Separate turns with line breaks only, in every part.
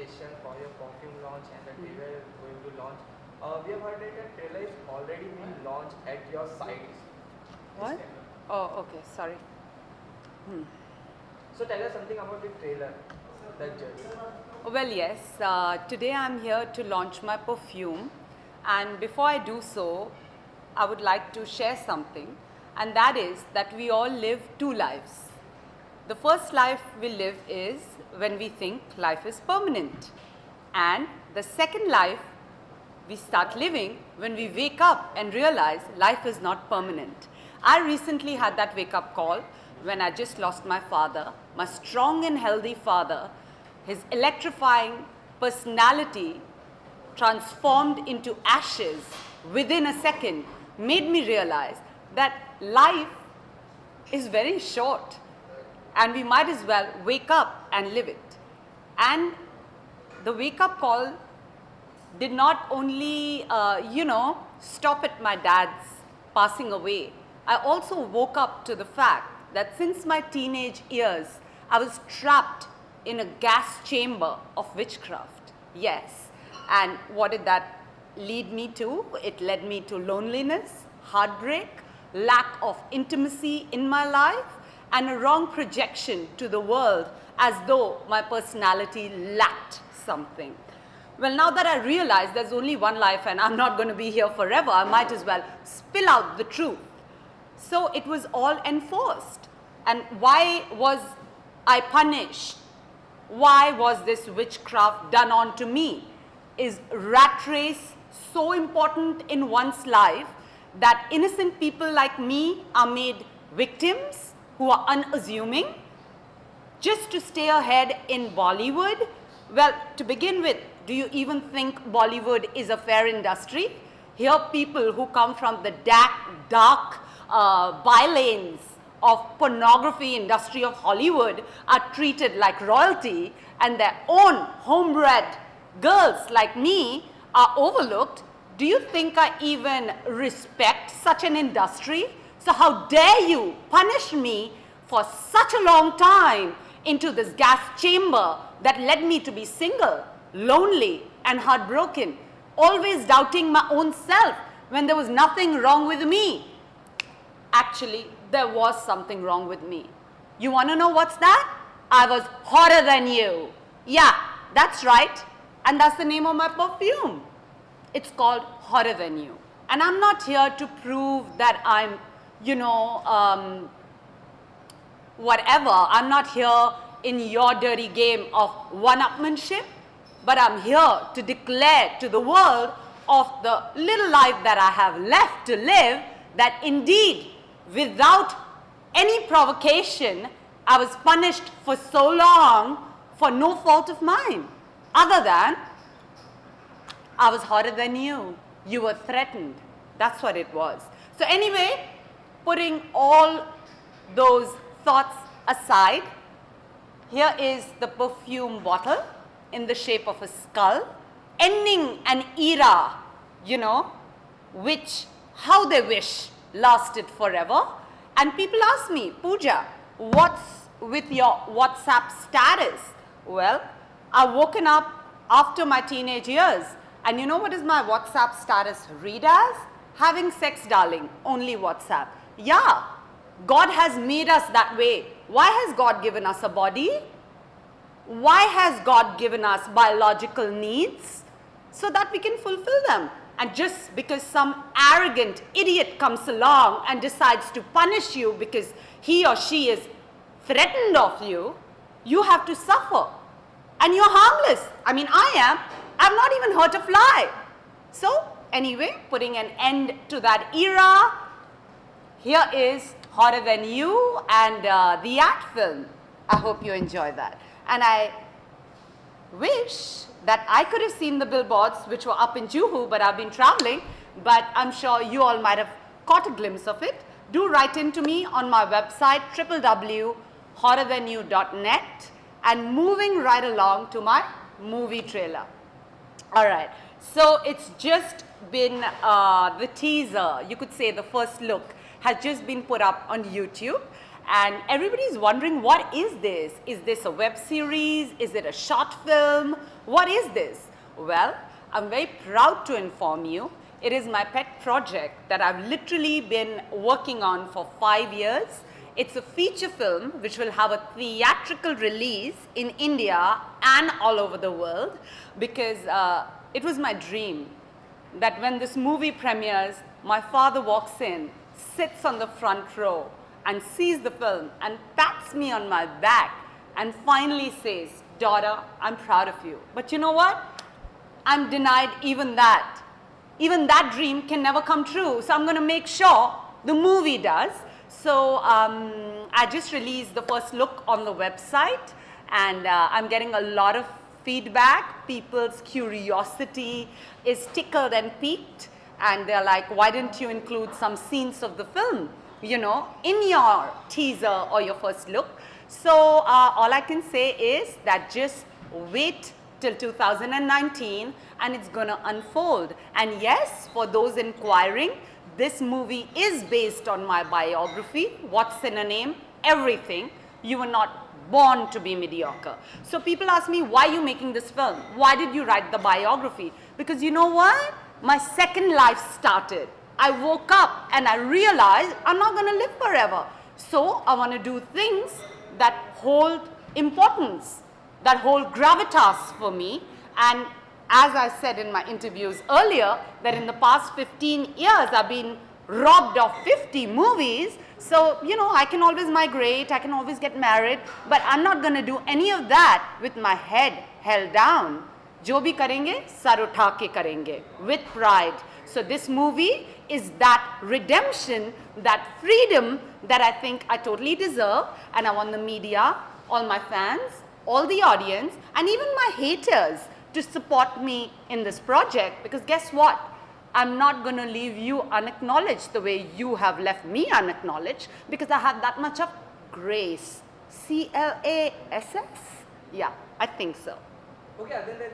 preparation for your perfume launch and the trailer is going to launch. We have heard that the trailer is already been launched at your site.
What? Oh, okay, sorry.
So tell us something about the trailer, the journey.
Well, yes, today I'm here to launch my perfume, and before I do so, I would like to share something, and that is that we all live two lives. The first life we live is when we think life is permanent, and the second life we start living when we wake up and realize life is not permanent. I recently had that wake-up call when I just lost my father, my strong and healthy father. His electrifying personality transformed into ashes within a second made me realize that life is very short and we might as well wake up and live it. And the wake-up call did not only, stop at my dad's passing away. I also woke up to the fact that since my teenage years, I was trapped in a gas chamber of witchcraft. Yes. And what did that lead me to? It led me to loneliness, heartbreak, lack of intimacy in my life, and a wrong projection to the world as though my personality lacked something. Well, now that I realize there's only one life and I'm not going to be here forever, I might as well spill out the truth. So it was all enforced. And why was I punished? Why was this witchcraft done on to me? Is rat race so important in one's life that innocent people like me are made victims who are unassuming just to stay ahead in Bollywood? Well, to begin with, do you even think Bollywood is a fair industry? Here people who come from the dark bylanes of pornography industry of Hollywood are treated like royalty, and their own homebred girls like me are overlooked. Do you think I even respect such an industry? So how dare you punish me for such a long time into this gas chamber that led me to be single, lonely and heartbroken, always doubting my own self when there was nothing wrong with me. Actually, there was something wrong with me. You want to know what's that? I was hotter than you. Yeah, that's right. And that's the name of my perfume. It's called Hotter Than You. And I'm not here to prove that I'm, whatever. I'm not here in your dirty game of one-upmanship, but I'm here to declare to the world of the little life that I have left to live that indeed, without any provocation, I was punished for so long for no fault of mine, other than I was hotter than you. You were threatened. That's what it was. So anyway, putting all those thoughts aside, here is the perfume bottle in the shape of a skull, ending an era, which, how they wish, lasted forever. And people ask me, Pooja, what's with your WhatsApp status? Well, I've woken up after my teenage years, and you know what is my WhatsApp status read as? Having sex, darling, only WhatsApp. Yeah, God has made us that way. Why has God given us a body? Why has God given us biological needs? So that we can fulfill them. And just because some arrogant idiot comes along and decides to punish you because he or she is threatened of you, you have to suffer. And you're harmless. I mean, I am. I've not even hurt a fly. So, anyway, putting an end to that era, here is Hotter Than You and the ad film. I hope you enjoy that. And I wish that I could have seen the billboards which were up in Juhu, but I've been traveling. But I'm sure you all might have caught a glimpse of it. Do write in to me on my website, www.hotterthanyou.net. And moving right along to my movie trailer. All right. So it's just been the teaser, you could say the first look, has just been put up on YouTube. And everybody's wondering, what is this? Is this a web series? Is it a short film? What is this? Well, I'm very proud to inform you, it is my pet project that I've literally been working on for 5 years. It's a feature film which will have a theatrical release in India and all over the world, because it was my dream that when this movie premieres, my father walks in, sits on the front row and sees the film and pats me on my back and finally says, "Daughter, I'm proud of you." But you know what? I'm denied even that. Even that dream can never come true. So I'm going to make sure the movie does. So I just released the first look on the website, and I'm getting a lot of feedback. People's curiosity is tickled and piqued, and they're like, "Why didn't you include some scenes of the film, you know, in your teaser or your first look?" So all I can say is that just wait till 2019 and it's gonna unfold. And yes, for those inquiring, this movie is based on my biography. What's in a name? Everything. You were not born to be mediocre. So people ask me, why are you making this film? Why did you write the biography? Because you know what? My second life started. I woke up and I realized I'm not gonna live forever. So I wanna do things that hold importance, that hold gravitas for me. And as I said in my interviews earlier, that in the past 15 years I've been robbed of 50 movies. So, you know, I can always migrate, I can always get married, but I'm not going to do any of that with my head held down. Jo bhi karenge, sar utha ke karenge, with pride. So this movie is that redemption, that freedom that I think I totally deserve, and I want the media, all my fans, all the audience, and even my haters to support me in this project, because guess what? I'm not going to leave you unacknowledged the way you have left me unacknowledged, because I have that much of grace. C-L-A-S-S? Yeah, I think so.
Okay, other than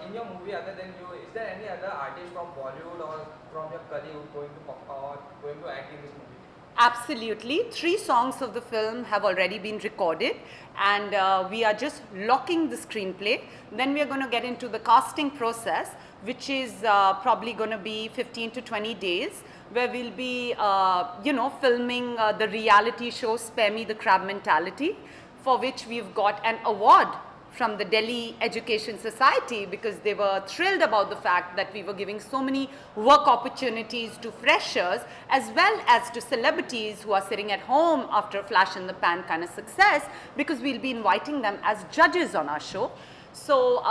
in your movie, other than you, is there any other artist from Bollywood or from your colleague who's going to act in this movie?
Absolutely. 3 songs of the film have already been recorded, and we are just locking the screenplay. Then we are going to get into the casting process, which is probably going to be 15 to 20 days, where we'll be, you know, filming the reality show Spare Me the Crab Mentality, for which we've got an award from the Delhi Education Society, because they were thrilled about the fact that we were giving so many work opportunities to freshers as well as to celebrities who are sitting at home after a flash in the pan kind of success, because we'll be inviting them as judges on our show. So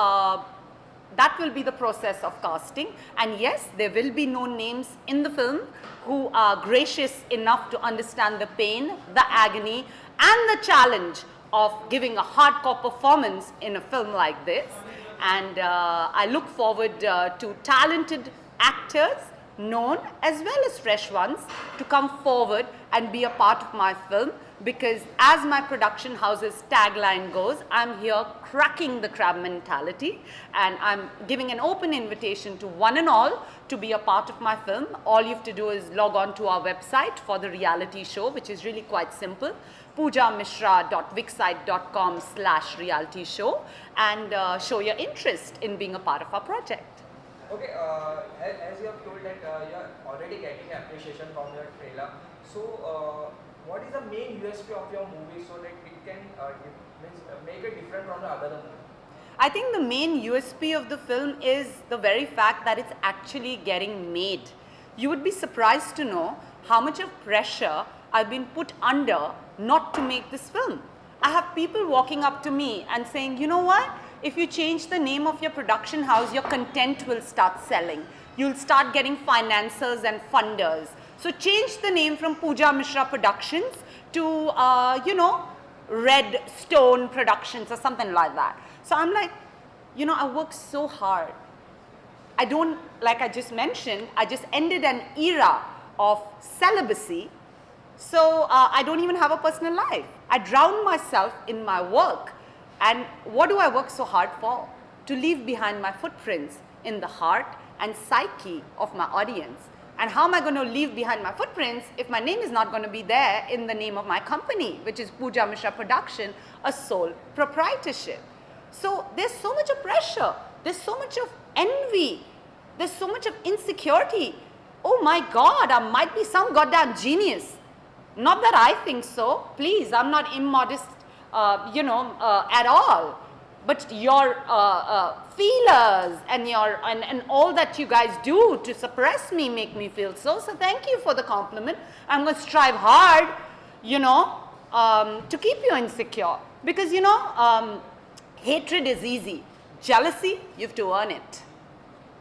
that will be the process of casting. And yes, there will be no names in the film who are gracious enough to understand the pain, the agony, and the challenge of giving a hardcore performance in a film like this. And I look forward to talented actors, known as well as fresh ones, to come forward and be a part of my film, because as my production house's tagline goes, I'm here cracking the crab mentality, and I'm giving an open invitation to one and all to be a part of my film. All you have to do is log on to our website for the reality show, which is really quite simple, poojamisrra.wixsite.com/reality show, and show your interest in being a part of our project.
Okay, as you have told that you are already getting appreciation from your trailer, so what is the main USP of your movie so that it can make it different from the other movie?
I think the main USP of the film is the very fact that it's actually getting made. You would be surprised to know how much of pressure I've been put under not to make this film. I have people walking up to me and saying, you know what? If you change the name of your production house, your content will start selling. You'll start getting financiers and funders. So change the name from Pooja Misrra Productions to, you know, Red Stone Productions or something like that. So I'm like, you know, I work so hard. I don't, like I just mentioned, I just ended an era of celibacy. So I don't even have a personal life. I drown myself in my work. And what do I work so hard for? To leave behind my footprints in the heart and psyche of my audience. And how am I going to leave behind my footprints if my name is not going to be there in the name of my company, which is Pooja Misra Production, a sole proprietorship. So there's so much of pressure, there's so much of envy, there's so much of insecurity. Oh my God, I might be some goddamn genius. Not that I think so, please, I'm not immodest, at all. But your feelers and and all that you guys do to suppress me make me feel so. So thank you for the compliment. I'm going to strive hard, to keep you insecure. Because, hatred is easy. Jealousy, you have to earn it.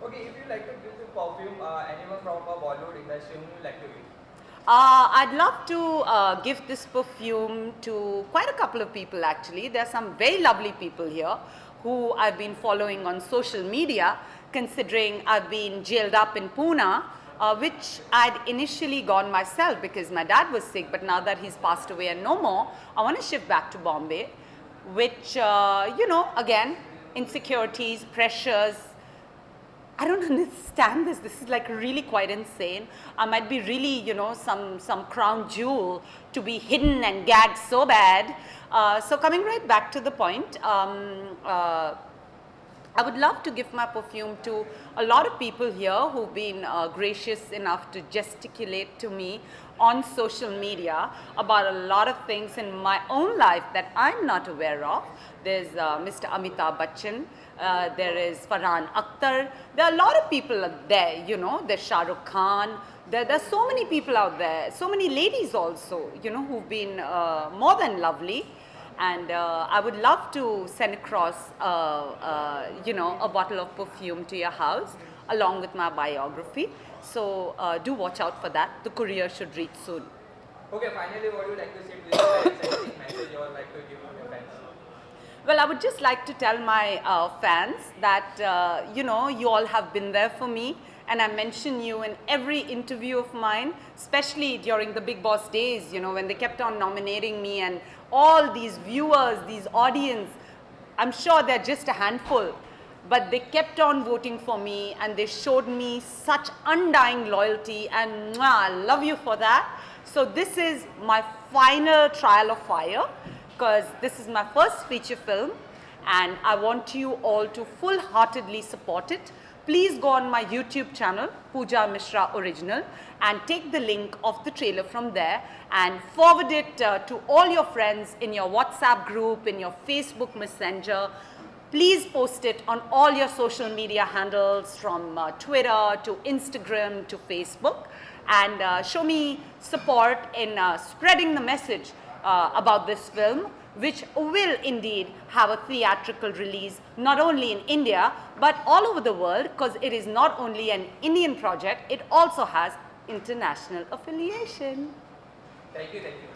Okay, if you like to give the perfume, anyone from a Bollywood industry whom you like to give?
I'd love to give this perfume to quite a couple of people actually. There are some very lovely people here who I've been following on social media, considering I've been jailed up in Pune, which I'd initially gone myself because my dad was sick, but now that he's passed away and no more, I want to shift back to Bombay, which, again, insecurities, pressures, I don't understand this. This is like really quite insane. I might be really, some crown jewel to be hidden and gagged so bad. So coming right back to the point, I would love to give my perfume to a lot of people here who've been gracious enough to gesticulate to me on social media about a lot of things in my own life that I'm not aware of. There's Mr. Amitabh Bachchan. There is Farhan Akhtar. There are a lot of people there, there's Shah Rukh Khan. There's so many people out there, so many ladies also, who've been more than lovely. And I would love to send across, a bottle of perfume to your house along with my biography. So do watch out for that. The courier should reach soon.
Okay, finally, what would you like to say to your fans? Anything message you would like to give to your fans?
Well, I would just like to tell my fans that, you all have been there for me. And I mention you in every interview of mine, especially during the Bigg Boss days, when they kept on nominating me and all these viewers, these audience, I'm sure they're just a handful, but they kept on voting for me and they showed me such undying loyalty and I love you for that. So this is my final trial of fire, because this is my first feature film and I want you all to full-heartedly support it. Please go on my YouTube channel, Pooja Misra Original, and take the link of the trailer from there and forward it to all your friends in your WhatsApp group, in your Facebook Messenger. Please post it on all your social media handles from Twitter to Instagram to Facebook, and show me support in spreading the message about this film, which will indeed have a theatrical release not only in India but all over the world, because it is not only an Indian project, it also has international affiliation.
Thank you, thank you.